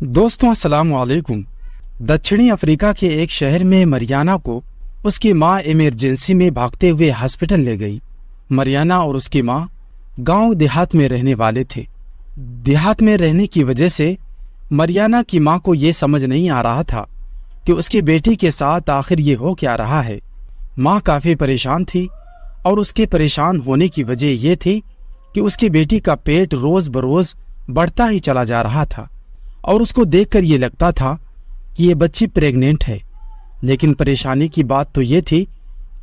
दोस्तों अस्सलाम वालेकुम। दक्षिणी अफ्रीका के एक शहर में मरियाना को उसकी माँ इमरजेंसी में भागते हुए हॉस्पिटल ले गई। मरियाना और उसकी माँ गांव देहात में रहने वाले थे। देहात में रहने की वजह से मरियाना की माँ को ये समझ नहीं आ रहा था कि उसकी बेटी के साथ आखिर ये हो क्या रहा है। माँ काफ़ी परेशान थी और उसके परेशान होने की वजह ये थी कि उसकी बेटी का पेट रोज़ बरोज़ बढ़ता ही चला जा रहा था और उसको देखकर ये लगता था कि ये बच्ची प्रेग्नेंट है। लेकिन परेशानी की बात तो ये थी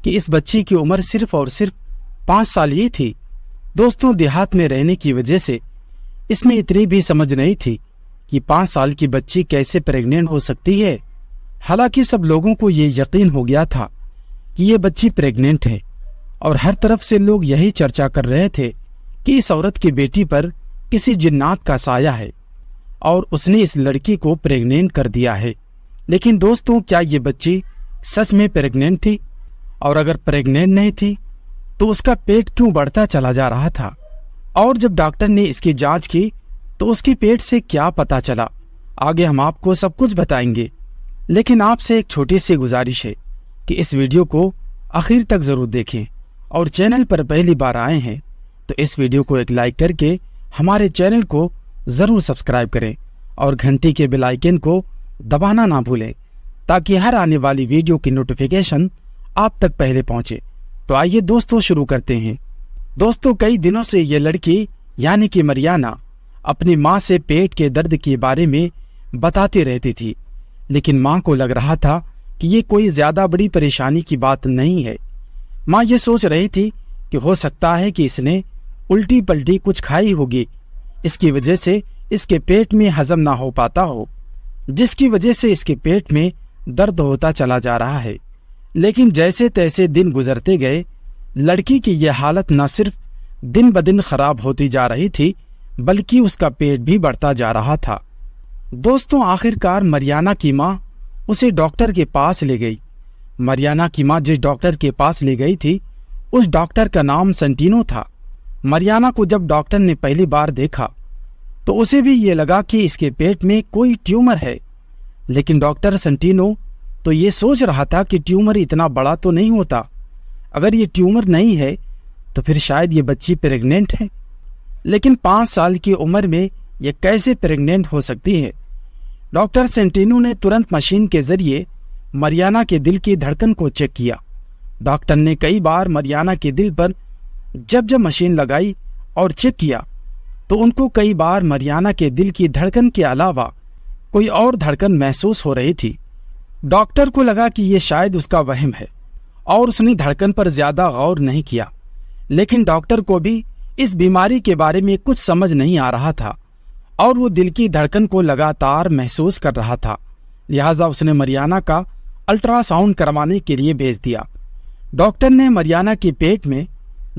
कि इस बच्ची की उम्र सिर्फ और सिर्फ 5 साल ही थी। दोस्तों, देहात में रहने की वजह से इसमें इतनी भी समझ नहीं थी कि 5 साल की बच्ची कैसे प्रेग्नेंट हो सकती है। हालांकि सब लोगों को ये यकीन हो गया था कि ये बच्ची प्रेग्नेंट है और हर तरफ से लोग यही चर्चा कर रहे थे कि इस औरत की बेटी पर किसी जिन्नात का साया है और उसने इस लड़की को प्रेग्नेंट कर दिया है। लेकिन दोस्तों, क्या ये बच्ची सच में प्रेग्नेंट थी? और अगर प्रेग्नेंट नहीं थी तो उसका पेट क्यों बढ़ता चला जा रहा था? और जब डॉक्टर ने इसकी जांच की तो उसके पेट से क्या पता चला, आगे हम आपको सब कुछ बताएंगे। लेकिन आपसे एक छोटी सी गुजारिश है कि इस वीडियो को आखिर तक जरूर देखें और चैनल पर पहली बार आए हैं तो इस वीडियो को एक लाइक करके हमारे चैनल को जरूर सब्सक्राइब करें और घंटी के बेल आइकन को दबाना ना भूलें ताकि हर आने वाली वीडियो की नोटिफिकेशन आप तक पहले पहुंचे। तो आइए दोस्तों शुरू करते हैं। दोस्तों, कई दिनों से ये लड़की यानी कि मरियाना अपनी माँ से पेट के दर्द के बारे में बताती रहती थी, लेकिन माँ को लग रहा था कि ये कोई ज्यादा बड़ी परेशानी की बात नहीं है। माँ ये सोच रही थी कि हो सकता है कि इसने उल्टी पल्टी कुछ खाई होगी, इसकी वजह से इसके पेट में हजम ना हो पाता हो, जिसकी वजह से इसके पेट में दर्द होता चला जा रहा है। लेकिन जैसे तैसे दिन गुजरते गए, लड़की की यह हालत न सिर्फ दिन ब दिन खराब होती जा रही थी बल्कि उसका पेट भी बढ़ता जा रहा था। दोस्तों, आखिरकार मरियाना की माँ उसे डॉक्टर के पास ले गई। मरियाना की माँ जिस डॉक्टर के पास ले गई थी उस डॉक्टर का नाम सेंटिनो था। मरियाना को जब डॉक्टर ने पहली बार देखा तो उसे भी ये लगा कि इसके पेट में कोई ट्यूमर है, लेकिन डॉक्टर सेंटिनो तो ये सोच रहा था कि ट्यूमर इतना बड़ा तो नहीं होता। अगर ये ट्यूमर नहीं है तो फिर शायद ये बच्ची प्रेग्नेंट है। लेकिन 5 साल की उम्र में ये कैसे प्रेग्नेंट हो सकती है? डॉक्टर सेंटिनो ने तुरंत मशीन के जरिए मरियाना के दिल की धड़कन को चेक किया। डॉक्टर ने कई बार मरियाना के दिल पर जब मशीन लगाई और चेक किया तो उनको कई बार मरियाना के दिल की धड़कन के अलावा कोई और धड़कन महसूस हो रही थी। डॉक्टर को लगा कि ये शायद उसका वहम है और उसने धड़कन पर ज्यादा गौर नहीं किया। लेकिन डॉक्टर को भी इस बीमारी के बारे में कुछ समझ नहीं आ रहा था और वो दिल की धड़कन को लगातार महसूस कर रहा था। लिहाजा उसने मरियाना का अल्ट्रासाउंड करवाने के लिए भेज दिया। डॉक्टर ने मरियाना के पेट में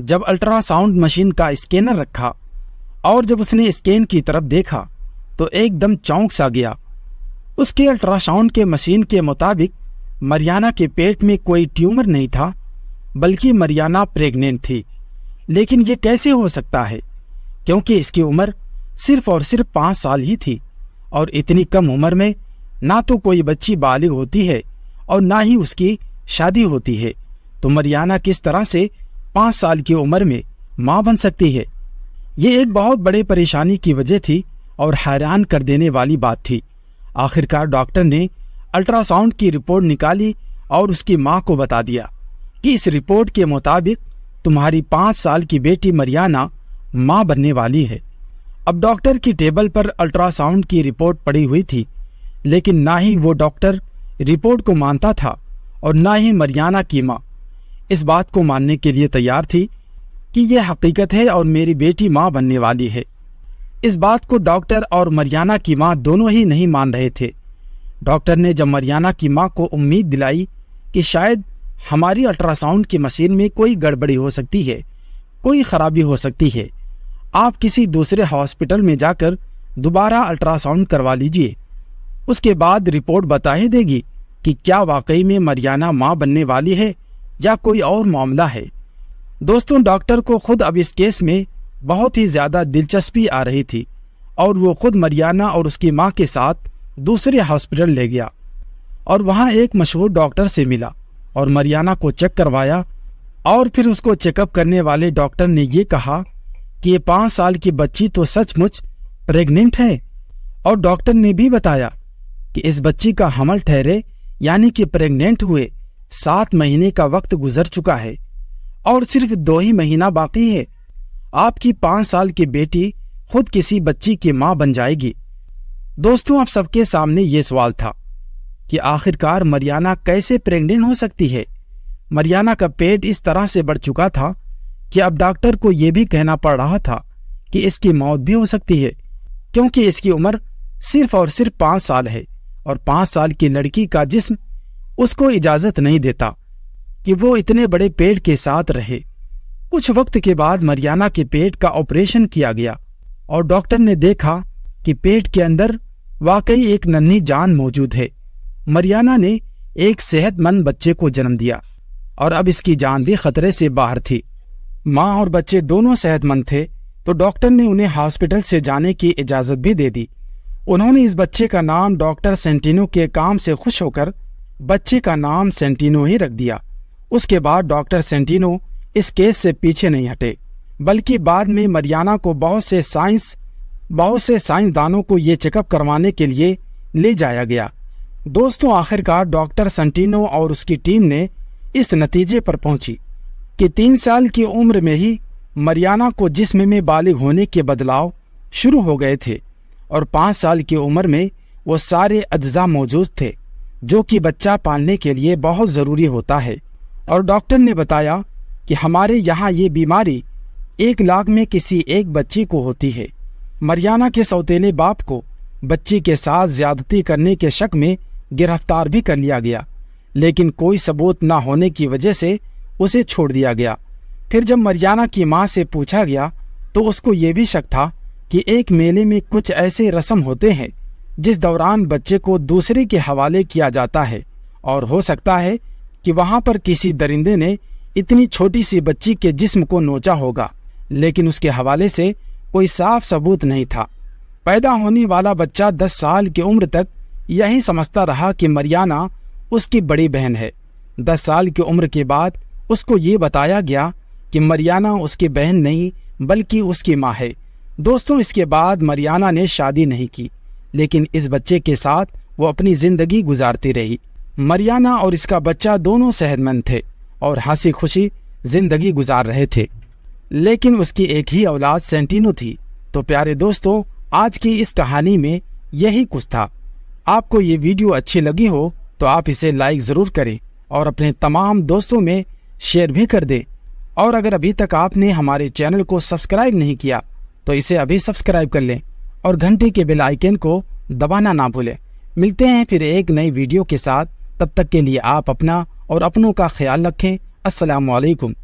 जब अल्ट्रासाउंड मशीन का स्कैनर रखा और जब उसने स्कैन की तरफ देखा तो एकदम चौंक सा गया। उसके अल्ट्रासाउंड के मशीन के मुताबिक मरियाना के पेट में कोई ट्यूमर नहीं था बल्कि मरियाना प्रेग्नेंट थी। लेकिन ये कैसे हो सकता है, क्योंकि इसकी उम्र सिर्फ और सिर्फ 5 साल ही थी और इतनी कम उम्र में ना तो कोई बच्ची बालिग होती है और ना ही उसकी शादी होती है। तो मरियाना किस तरह से 5 साल की उम्र में माँ बन सकती है? ये एक बहुत बड़े परेशानी की वजह थी और हैरान कर देने वाली बात थी। आखिरकार डॉक्टर ने अल्ट्रासाउंड की रिपोर्ट निकाली और उसकी माँ को बता दिया कि इस रिपोर्ट के मुताबिक तुम्हारी 5 साल की बेटी मरियाना माँ बनने वाली है। अब डॉक्टर की टेबल पर अल्ट्रासाउंड की रिपोर्ट पड़ी हुई थी, लेकिन ना ही वो डॉक्टर रिपोर्ट को मानता था और ना ही मरियाना की माँ इस बात को मानने के लिए तैयार थी कि यह हकीकत है और मेरी बेटी माँ बनने वाली है। इस बात को डॉक्टर और मरियाना की माँ दोनों ही नहीं मान रहे थे। डॉक्टर ने जब मरियाना की माँ को उम्मीद दिलाई कि शायद हमारी अल्ट्रासाउंड की मशीन में कोई गड़बड़ी हो सकती है, कोई खराबी हो सकती है, आप किसी दूसरे हॉस्पिटल में जाकर दोबारा अल्ट्रासाउंड करवा लीजिए, उसके बाद रिपोर्ट बता ही देगी कि क्या वाकई में मरियाना माँ बनने वाली है या कोई और मामला है। दोस्तों, डॉक्टर को खुद अब इस केस में बहुत ही ज्यादा दिलचस्पी आ रही थी और वो खुद मरियाना और उसकी माँ के साथ दूसरे हॉस्पिटल ले गया और वहां एक मशहूर डॉक्टर से मिला और मरियाना को चेक करवाया। और फिर उसको चेकअप करने वाले डॉक्टर ने ये कहा कि ये 5 साल की बच्ची तो सचमुच प्रेग्नेंट है। और डॉक्टर ने भी बताया कि इस बच्ची का हमल ठहरे यानी कि प्रेग्नेंट हुए 7 महीने का वक्त गुजर चुका है और सिर्फ 2 ही महीना बाकी है। आपकी 5 साल की बेटी खुद किसी बच्ची की मां बन जाएगी। दोस्तों, आप सबके सामने ये सवाल था कि आखिरकार मरियाना कैसे प्रेग्नेंट हो सकती है। मरियाना का पेट इस तरह से बढ़ चुका था कि अब डॉक्टर को यह भी कहना पड़ रहा था कि इसकी मौत भी हो सकती है, क्योंकि इसकी उम्र सिर्फ और सिर्फ 5 साल है और 5 साल की लड़की का जिस्म उसको इजाजत नहीं देता कि वो इतने बड़े पेट के साथ रहे। कुछ वक्त के बाद मरियाना के पेट का ऑपरेशन किया गया और डॉक्टर ने देखा कि पेट के अंदर वाकई एक नन्ही जान मौजूद है। मरियाना ने एक सेहतमंद बच्चे को जन्म दिया और अब इसकी जान भी खतरे से बाहर थी। माँ और बच्चे दोनों सेहतमंद थे, तो डॉक्टर ने उन्हें हॉस्पिटल से जाने की इजाजत भी दे दी। उन्होंने इस बच्चे का नाम डॉक्टर सेंटिनो के काम से खुश होकर बच्चे का नाम सेंटिनो ही रख दिया। उसके बाद डॉक्टर सेंटिनो इस केस से पीछे नहीं हटे, बल्कि बाद में मरियाना को बहुत से साइंसदानों को ये चेकअप करवाने के लिए ले जाया गया। दोस्तों, आखिरकार डॉक्टर सेंटिनो और उसकी टीम ने इस नतीजे पर पहुंची कि 3 साल की उम्र में ही मरियाना को जिस्म में बालिग होने के बदलाव शुरू हो गए थे और 5 साल की उम्र में वो सारे अज्जा मौजूद थे जो कि बच्चा पालने के लिए बहुत ज़रूरी होता है। और डॉक्टर ने बताया कि हमारे यहाँ ये बीमारी 1 लाख में किसी एक बच्ची को होती है। मरियाना के सौतेले बाप को बच्ची के साथ ज्यादती करने के शक में गिरफ्तार भी कर लिया गया, लेकिन कोई सबूत न होने की वजह से उसे छोड़ दिया गया। फिर जब मरियाना की मां से पूछा गया तो उसको ये भी शक था कि एक मेले में कुछ ऐसे रस्म होते हैं जिस दौरान बच्चे को दूसरे के हवाले किया जाता है और हो सकता है कि वहां पर किसी दरिंदे ने इतनी छोटी सी बच्ची के जिस्म को नोचा होगा, लेकिन उसके हवाले से कोई साफ सबूत नहीं था। पैदा होने वाला बच्चा 10 साल की उम्र तक यही समझता रहा कि मरियाना उसकी बड़ी बहन है। 10 साल की उम्र के बाद उसको ये बताया गया कि मरियाना उसकी बहन नहीं बल्कि उसकी माँ है। दोस्तों, इसके बाद मरियाना ने शादी नहीं की, लेकिन इस बच्चे के साथ वो अपनी जिंदगी गुजारती रही। मरियाना और इसका बच्चा दोनों सेहतमंद थे और हंसी खुशी जिंदगी गुजार रहे थे, लेकिन उसकी एक ही औलाद सेंटिनो थी। तो प्यारे दोस्तों, आज की इस कहानी में यही कुछ था। आपको ये वीडियो अच्छी लगी हो तो आप इसे लाइक ज़रूर करें और अपने तमाम दोस्तों में शेयर भी कर दें। और अगर अभी तक आपने हमारे चैनल को सब्सक्राइब नहीं किया तो इसे अभी सब्सक्राइब कर लें और घंटे के बेल आइकन को दबाना ना भूलें। मिलते हैं फिर एक नई वीडियो के साथ। तब तक के लिए आप अपना और अपनों का ख्याल रखें। अस्सलामु अलैकुम।